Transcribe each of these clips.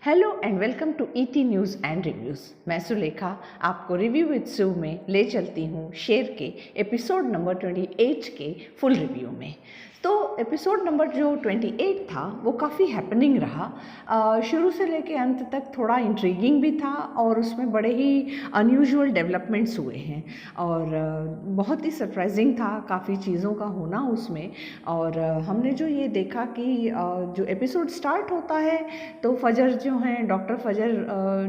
Hello and welcome to ET news and reviews. मैं सुलेखा आपको review with सू में ले चलती हूँ शेर के एपिसोड नंबर 28 के फुल रिव्यू में। तो एपिसोड नंबर जो 28 था वो काफ़ी हैपनिंग रहा। शुरू से लेके अंत तक थोड़ा इंट्रीगिंग भी था और उसमें बड़े ही अनयूजुअल डेवलपमेंट्स हुए हैं और बहुत ही सरप्राइजिंग था काफ़ी चीज़ों का होना उसमें। और हमने जो ये देखा कि जो एपिसोड स्टार्ट होता है तो फजर जो हैं डॉक्टर फजर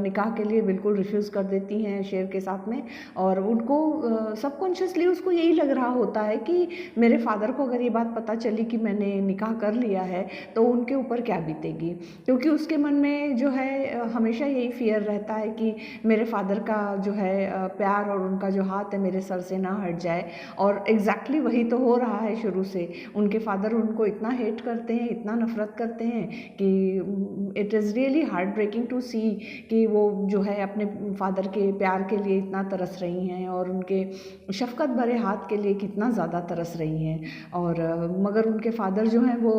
निकाह के लिए बिल्कुल रिफ्यूज़ कर देती हैं शेर के साथ में। और उनको सबकॉन्शियसली उसको यही लग रहा होता है कि मेरे फादर को अगर ये बात पता चली कि मैंने निकाह कर लिया है तो उनके ऊपर क्या बीतेगी, क्योंकि उसके मन में जो है हमेशा यही फियर रहता है कि मेरे फादर का जो है प्यार और उनका जो हाथ है मेरे सर से ना हट जाए। और एग्जैक्टली वही तो हो रहा है शुरू से। उनके फादर उनको इतना हेट करते हैं, इतना नफरत करते हैं कि it is really heartbreaking to see कि वो जो है अपने फादर के प्यार के लिए इतना तरस रही हैं और उनके शफ़क़त भरे हाथ के लिए कितना ज़्यादा तरस रही हैं। और मगर उनके फादर जो हैं वो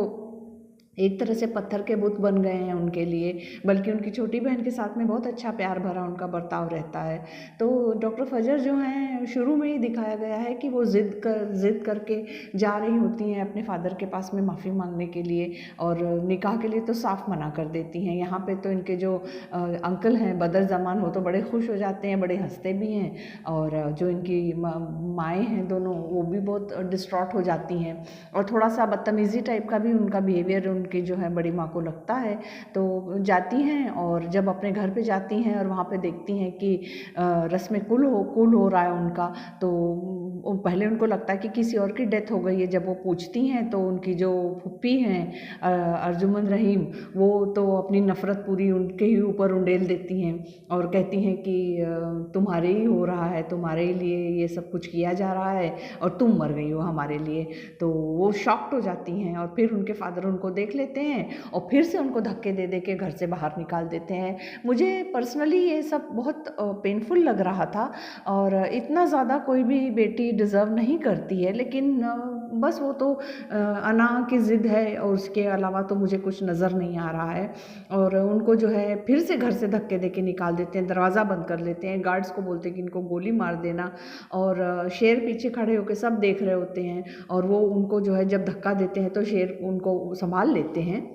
एक तरह से पत्थर के बुत बन गए हैं उनके लिए, बल्कि उनकी छोटी बहन के साथ में बहुत अच्छा प्यार भरा उनका बर्ताव रहता है। तो डॉक्टर फजर जो हैं शुरू में ही दिखाया गया है कि वो ज़िद करके जा रही होती हैं अपने फादर के पास में माफ़ी मांगने के लिए और निकाह के लिए तो साफ मना कर देती हैं। यहाँ पे तो इनके जो अंकल हैं बदर ज़मान वो तो बड़े खुश हो जाते हैं, बड़े हंसते भी हैं। और जो इनकी माएँ हैं दोनों वो भी बहुत डिस्ट्रॉट हो जाती हैं और थोड़ा सा बदतमीज़ी टाइप का भी उनका बिहेवियर उनकी जो है बड़ी माँ को लगता है। तो जाती हैं और जब अपने घर पे जाती हैं और वहाँ पे देखती हैं कि रस्म कुल हो रहा है उनका, तो पहले उनको लगता है कि किसी और की डेथ हो गई है। जब वो पूछती हैं तो उनकी जो फूफी हैं अर्जुमन रहीम वो तो अपनी नफ़रत पूरी उनके ही ऊपर उंडेल देती हैं और कहती हैं कि तुम्हारे ही हो रहा है, तुम्हारे ही लिए ये सब कुछ किया जा रहा है और तुम मर गई हो हमारे लिए। तो वो शॉक्ड हो जाती हैं और फिर उनके फादर उनको देख लेते हैं और फिर से उनको धक्के दे दे के घर से बाहर निकाल देते हैं। मुझे पर्सनली ये सब बहुत पेनफुल लग रहा था और इतना ज़्यादा कोई भी बेटी डिज़र्व नहीं करती है, लेकिन बस वो तो अना की ज़िद है और उसके अलावा तो मुझे कुछ नज़र नहीं आ रहा है। और उनको जो है फिर से घर से धक्के दे के निकाल देते हैं, दरवाज़ा बंद कर लेते हैं, गार्ड्स को बोलते हैं कि इनको गोली मार देना। और शेर पीछे खड़े होकर सब देख रहे होते हैं और वो उनको जो है जब धक्का देते हैं तो शेर उनको संभाल लेते हैं।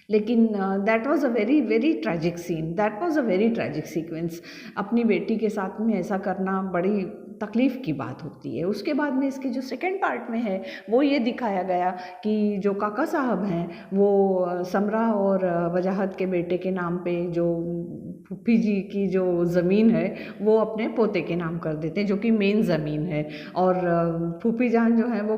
लेकिन that was a very very tragic scene, that was a very tragic sequence. अपनी बेटी के साथ में ऐसा करना बड़ी तकलीफ़ की बात होती है। उसके बाद में इसके जो सेकंड पार्ट में है वो ये दिखाया गया कि जो काका साहब हैं वो समरा और वजाहत के बेटे के नाम पे जो फूफी जी की जो ज़मीन है वो अपने पोते के नाम कर देते हैं, जो कि मेन ज़मीन है। और फूफी जान जो है वो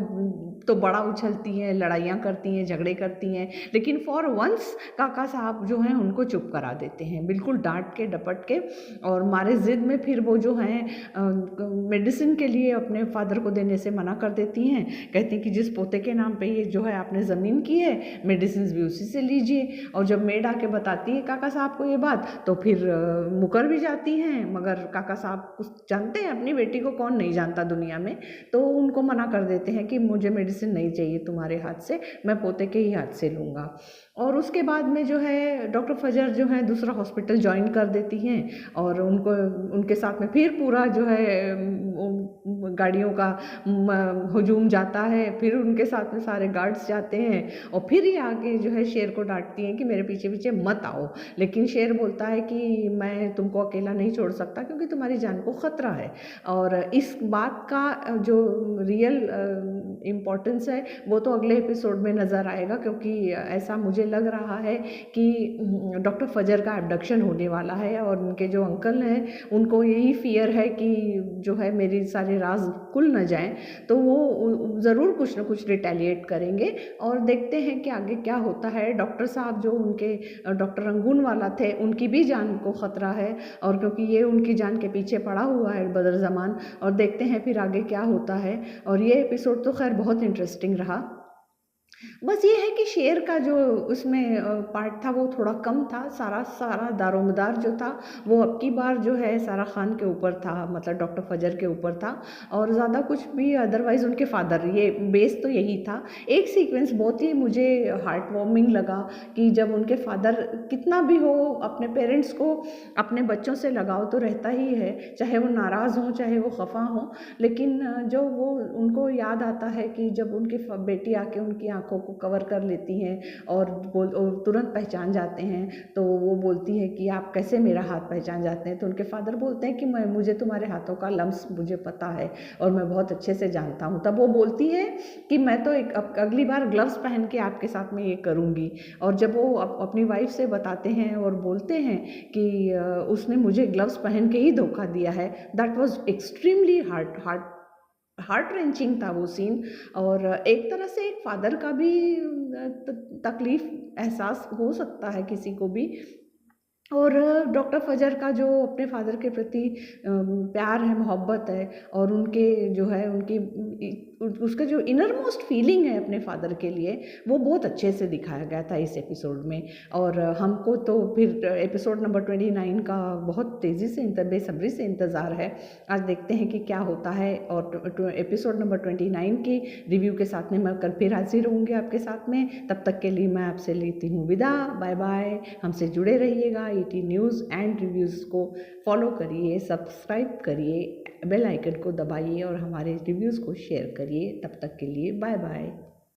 तो बड़ा उछलती हैं, लड़ाइयाँ करती हैं, झगड़े करती हैं, लेकिन फॉर वंस काका साहब जो हैं उनको चुप करा देते हैं, बिल्कुल डांट के डपट के। और मारे ज़िद में फिर वो जो हैं मेडिसिन के लिए अपने फादर को देने से मना कर देती हैं। कहती हैं कि जिस पोते के नाम पे ये जो है आपने ज़मीन की है मेडिसिन भी उसी से लीजिए। और जब मेड आके बताती है काका साहब को ये बात तो फिर मुकर भी जाती हैं, मगर काका साहब कुछ जानते हैं अपनी बेटी को, कौन नहीं जानता दुनिया में। तो उनको मना कर देते हैं कि मुझे मेडिसिन नहीं चाहिए तुम्हारे हाथ से, मैं पोते के ही हाथ से लूँगा। और उसके बाद में जो है डॉक्टर फजर जो है दूसरा हॉस्पिटल ज्वाइन कर देती हैं और उनको उनके साथ में फिर पूरा जो है गाड़ियों का हजूम जाता है, फिर उनके साथ में सारे गार्ड्स जाते हैं और फिर ये आके जो है शेर को डांटती हैं कि मेरे पीछे पीछे मत आओ। लेकिन शेर बोलता है कि मैं तुमको अकेला नहीं छोड़ सकता क्योंकि तुम्हारी जान को ख़तरा है। और इस बात का जो रियल इम्पोर्टेंस है वो तो अगले एपिसोड में नज़र आएगा, क्योंकि ऐसा मुझे लग रहा है कि डॉक्टर फजर का एब्डक्शन होने वाला है और उनके जो अंकल हैं उनको यही फियर है कि जो है मेरी सारे राज खुल न जाएं, तो वो ज़रूर कुछ ना कुछ रिटेलिएट करेंगे। और देखते हैं कि आगे क्या होता है। डॉक्टर साहब जो उनके डॉक्टर रंगून वाला थे उनकी भी जान को ख़तरा है और क्योंकि ये उनकी जान के पीछे पड़ा हुआ है बदर ज़मान। और देखते हैं फिर आगे क्या होता है। और ये एपिसोड तो खैर बहुत इंटरेस्टिंग रहा। बस ये है कि शेर का जो उसमें पार्ट था वो थोड़ा कम था, सारा सारा दारोमदार जो था वो अब की बार जो है सारा खान के ऊपर था, मतलब डॉक्टर फजर के ऊपर था, और ज़्यादा कुछ भी अदरवाइज़ उनके फादर, ये बेस तो यही था। एक सीक्वेंस बहुत ही मुझे हार्ट वार्मिंग लगा कि जब उनके फादर, कितना भी हो अपने पेरेंट्स को अपने बच्चों से लगाव तो रहता ही है, चाहे वो नाराज़ हों चाहे वो खफा हों, लेकिन जो वो उनको याद आता है कि जब उनकी बेटी आके उनकी आंखों को कवर कर लेती हैं और तुरंत पहचान जाते हैं, तो वो बोलती है कि आप कैसे मेरा हाथ पहचान जाते हैं, तो उनके फादर बोलते हैं कि मुझे तुम्हारे हाथों का लम्स मुझे पता है और मैं बहुत अच्छे से जानता हूँ। तब वो बोलती है कि मैं तो एक अगली बार ग्लव्स पहन के आपके साथ में ये करूँगी। और जब वो अपनी वाइफ से बताते हैं और बोलते हैं कि उसने मुझे ग्लव्स पहन के ही धोखा दिया है, that was extremely heart wrenching था वो सीन। और एक तरह से एक फादर का भी तकलीफ एहसास हो सकता है किसी को भी। और डॉक्टर फजर का जो अपने फादर के प्रति प्यार है, मोहब्बत है, और उनके जो है उनकी उसका जो इनर मोस्ट फीलिंग है अपने फादर के लिए, वो बहुत अच्छे से दिखाया गया था इस एपिसोड में। और हमको तो फिर एपिसोड नंबर 29 का बहुत तेज़ी से बेसब्री से इंतज़ार है। आज देखते हैं कि क्या होता है। और एपिसोड नंबर 29 की रिव्यू के साथ में मैं कल फिर हाजिर रहूँगी आपके साथ में। तब तक के लिए मैं आपसे लेती हूँ विदा, बाय बाय। हमसे जुड़े रहिएगा, ईटी न्यूज़ एंड रिव्यूज़ को फॉलो करिए, सब्सक्राइब करिए, बेल आइकन को दबाइए और हमारे रिव्यूज़ को शेयर करिए। तब तक के लिए बाय बाय।